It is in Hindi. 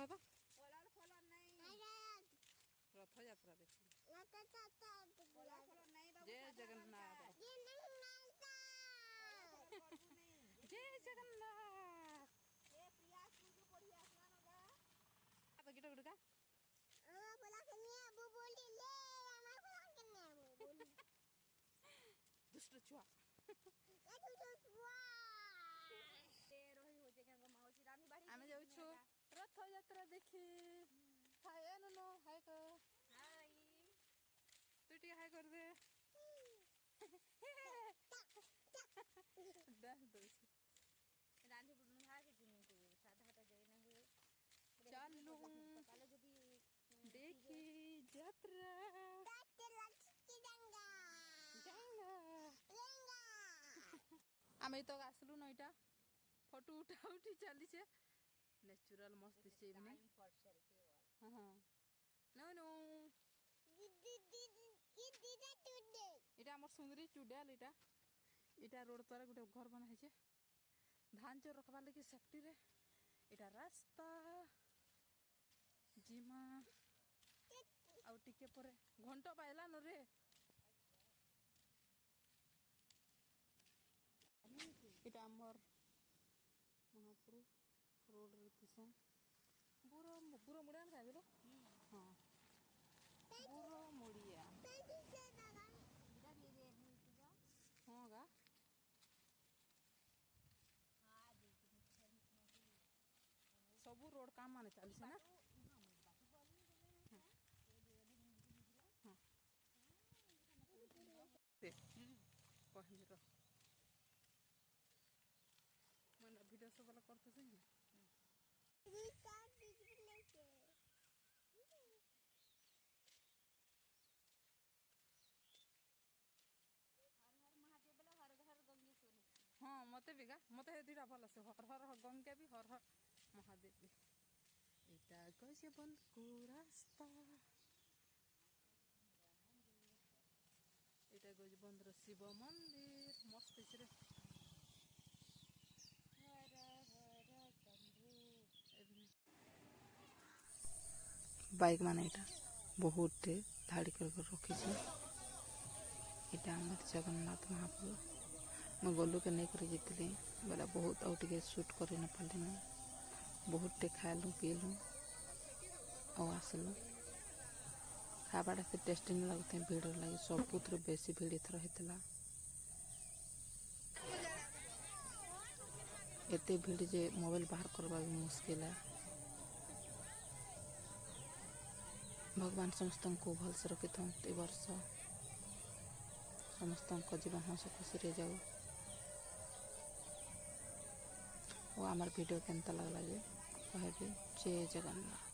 कहब रथ यात्रा देखी जय जगन्नाथ जय जगन्नाथ गिटा गुटका दुष्ट छुआ आम जाऊँ रथ यात्रा देखी हाय नुनु हाय को तू टी हाय कर दे चलू देखी यात्रा आम तो आसलु न इटा फोटो उठा उठी चली नेचुरल मस्त दिशे हाँ नो नो इटा आमर सुंदरी चुड़ाल इटा इटा रोड तार गोटे घर बना है धान चोर रखबार लगे सेफ्टी रे इटा रास्ता जिमा आउ टिके परे घंटा पाइला न रे इटा आमर महापुर रोड रे बुरो बुरो मुड़िया ना खाइबे हाँ बुरो मुड़िया हाँ गा सबू रोड काम माने चली ना कहली मैंने वीडियो सब वाला करते हैं हाँ मत भी गा मत दुटा भल से हर हर गंगा भी हर हर महादेव भी इटा कैसे बंद को रास्ता इटा गज बंदर शिव मंदिर मस्त रे बाइक मान इटा बहुत धाड़ी कर रखी इटा आम जगन्नाथ महाप्रभु मैं गलु के नहीं करी जीतली बोला बहुत आउ टे सुट कर न पारि बहुत टे खालु पीलु और आसलु खावाटा से टेस्टी नहीं लगते भीड़ लगे सबुत बेसी भीड़ एथर होता एते भीड़ जे मोबाइल बाहर करवा भी मुश्किल है भगवान समस्त को भल से रखी था वर्ष समस्त जीवन हस खुशी जाऊ और आमर वीडियो केनता लगला जे कहबे जय जगन्नाथ।